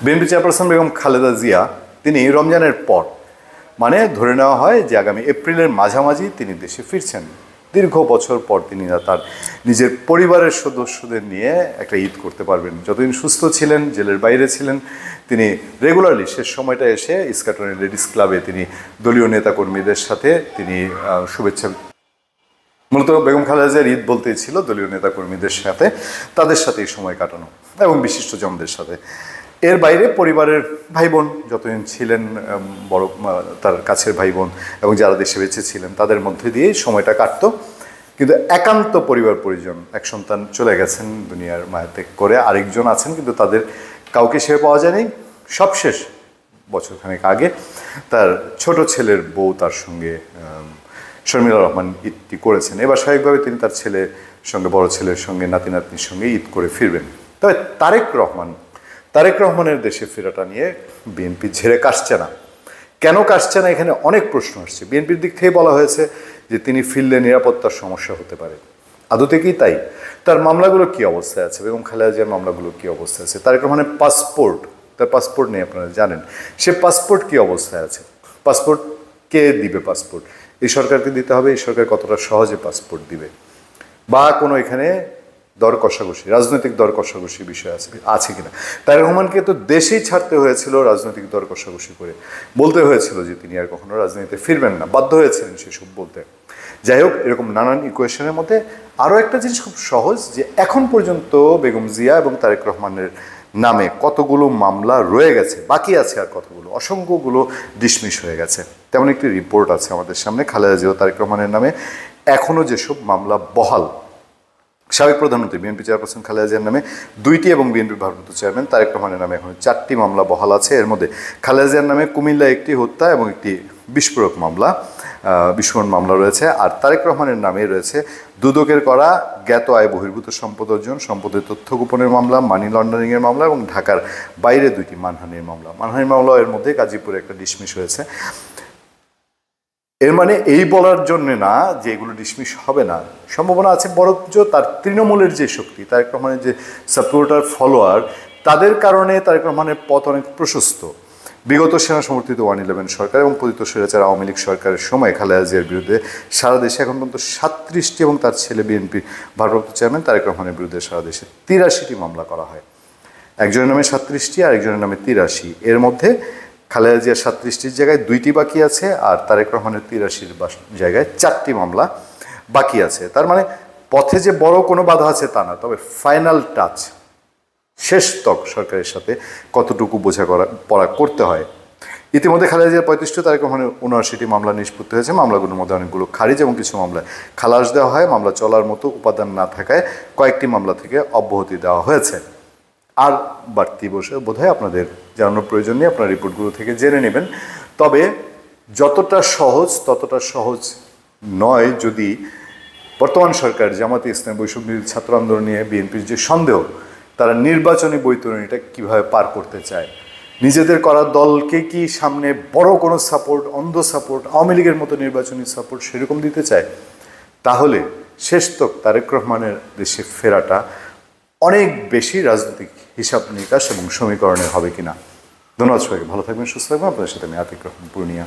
BNP chairperson Begum Khaleda Zia তিনি রমজানের পর মানে ধরে নেওয়া হয় যে আগামী এপ্রিলের মাঝামাঝি তিনি দেশে ফিরছেন। দীর্ঘ বছর পর তিনি তার নিজের পরিবারের সদস্যদের নিয়ে একটা ঈদ করতে পারবেন। যতদিন সুস্থ ছিলেন, জেলের বাইরে ছিলেন, তিনি রেগুলারলি শেষ সময়টা এসে ইস্কাটনের লেডিস ক্লাবে তিনি দলীয় নেতাকর্মীদের সাথে তিনি শুভেচ্ছা, মূলত বেগম খালেদা জিয়ার ঈদ বলতেই ছিল দলীয় নেতাকর্মীদের সাথে, তাদের সাথেই সময় কাটানো এবং বিশিষ্টজনদের সাথে। এর বাইরে পরিবারের ভাই বোন যতদিন ছিলেন, বড় তার কাছের ভাই বোন এবং যারা দেশে বেঁচে ছিলেন তাদের মধ্যে দিয়েই সময়টা কাটতো। কিন্তু একান্ত পরিবার পরিজন, এক সন্তান চলে গেছেন দুনিয়ার মায়াত্যাগ করে, আরেকজন আছেন কিন্তু তাদের কাউকে সে পাওয়া যায়নি। সবশেষ বছরখানেক আগে তার ছোট ছেলের বউ তার সঙ্গে শর্মিলা রহমান ঈদটি করেছেন। এবার স্বাভাবিকভাবে তিনি তার ছেলের সঙ্গে, বড় ছেলের সঙ্গে, নাতি নাতনির সঙ্গে ঈদ করে ফিরবেন। তবে তারেক রহমানের দেশে ফেরাটা নিয়ে বিএনপি ঝেড়ে কাটছে না। কেন কাটছে না, এখানে অনেক প্রশ্ন আসছে। বিএনপির দিক থেকে বলা হয়েছে যে তিনি ফিরলে নিরাপত্তার সমস্যা হতে পারে। আদতে কি তাই? তার মামলাগুলো কী অবস্থায় আছে, বেগম খালেদা জিয়ার মামলাগুলো কী অবস্থায় আছে? তারেক রহমানের পাসপোর্ট, তার পাসপোর্ট নেই আপনারা জানেন, সে পাসপোর্ট কী অবস্থায় আছে? পাসপোর্ট কে দিবে? পাসপোর্ট এই সরকারকে দিতে হবে। এই সরকার কতটা সহজে পাসপোর্ট দিবে? বা কোনো এখানে দর কষাকষি, রাজনৈতিক দর কষাকষি বিষয় আছে কিনা? তারেক রহমানকে তো দেশেই ছাড়তে হয়েছিল রাজনৈতিক দর কষাকষি করে, বলতে হয়েছিল যে তিনি আর কখনো রাজনীতিতে ফিরবেন না, বাধ্য হয়েছিলেন সেসব বলতে। যাই হোক, এরকম নানান ইকুয়েশনের মধ্যে আরও একটা জিনিস খুব সহজ, যে এখন পর্যন্ত বেগম জিয়া এবং তারেক রহমানের নামে কতগুলো মামলা রয়ে গেছে, বাকি আছে আর কতগুলো, অসংখ্যগুলো ডিসমিস হয়ে গেছে। তেমন একটি রিপোর্ট আছে আমাদের সামনে। খালেদা জিয়া ও তারেক রহমানের নামে এখনও যেসব মামলা বহাল, সাবেক প্রধানমন্ত্রী বিএনপি চেয়ারপারসন খালেদা জিয়ার নামে 2টি এবং বিএনপির ভারপ্রাপ্ত চেয়ারম্যান তারেক রহমানের নামে এখন 4টি মামলা বহাল আছে। এর মধ্যে খালেদা জিয়ার নামে কুমিল্লা একটি হত্যা এবং একটি বিস্ফোরক মামলা, বিস্ফোরণ মামলা রয়েছে। আর তারেক রহমানের নামে রয়েছে দুদকের করা জ্ঞাত আয় বহির্ভূত সম্পদ অর্জন, সম্পদের তথ্য গোপনের মামলা, মানি লন্ডারিংয়ের মামলা এবং ঢাকার বাইরে 2টি মানহানির মামলা। মানহানির মামলা এর মধ্যে গাজীপুরে একটা ডিসমিস হয়েছে। এর মানে এই বলার জন্যে না যে এগুলো ডিসমিস হবে না, সম্ভাবনা আছে, বরঞ্চ তার তৃণমূলের যে শক্তি, তারেক রহমানের যে সাপোর্টার ফলোয়ার, তাদের কারণে তারেক রহমানের পথ অনেক প্রশস্ত। বিগত সেনা সমর্থিত 111 সরকার এবং পতিত স্বৈরাচার আওয়ামী লীগ সরকারের সময় খালেদা জিয়ার বিরুদ্ধে সারা দেশে এখন পর্যন্ত 37টি এবং তার ছেলে বিএনপি ভারপ্রাপ্ত চেয়ারম্যান তারেক রহমানের বিরুদ্ধে সারা দেশে 83টি মামলা করা হয়। একজনের নামে 37টি আর একজনের নামে 83। এর মধ্যে খালেদা জিয়ার 37টির জায়গায় 2টি বাকি আছে, আর তারেক রহমানের 83র জায়গায় 4টি মামলা বাকি আছে। তার মানে পথে যে বড় কোনো বাধা আছে তা না, তবে ফাইনাল টাচ, শেষ তক সরকারের সাথে কতটুকু বোঝাপড়া করতে হয়। ইতিমধ্যে খালেদা জিয়ার 35টি, তারেক রহমানের 79টি মামলা নিষ্পত্তি হয়েছে। মামলাগুলোর মধ্যে অনেকগুলো খারিজ এবং কিছু মামলায় খালাস দেওয়া হয়। মামলা চলার মতো উপাদান না থাকায় কয়েকটি মামলা থেকে অব্যাহতি দেওয়া হয়েছে। আর বাড়তি বসে বোধহয় আপনাদের জানানোর প্রয়োজন নেই, আপনার রিপোর্টগুলো থেকে জেনে নেবেন। তবে যতটা সহজ ততটা সহজ নয় যদি বর্তমান সরকার জামাতে ইসলামী বৈষম্যবিরোধী ছাত্র আন্দোলন নিয়ে বিএনপির যে সন্দেহ, তারা নির্বাচনী বৈতরণীটা কীভাবে পার করতে চায়, নিজেদের করা দলকে কি সামনে বড় কোনো সাপোর্ট, অন্ধ সাপোর্ট, আওয়ামী লীগের মতো নির্বাচনী সাপোর্ট সেরকম দিতে চায়, তাহলে শেষ তক তারেক রহমানের দেশে ফেরাটা অনেক বেশি রাজনৈতিক হিসাব নিকাশ এবং সমীকরণের হবে কিনা। ধন্যবাদ সবাইকে, ভালো থাকবেন, সুস্থ থাকবেন। আপনাদের সাথে আমি আতিক রহমান, পূর্ণিয়া।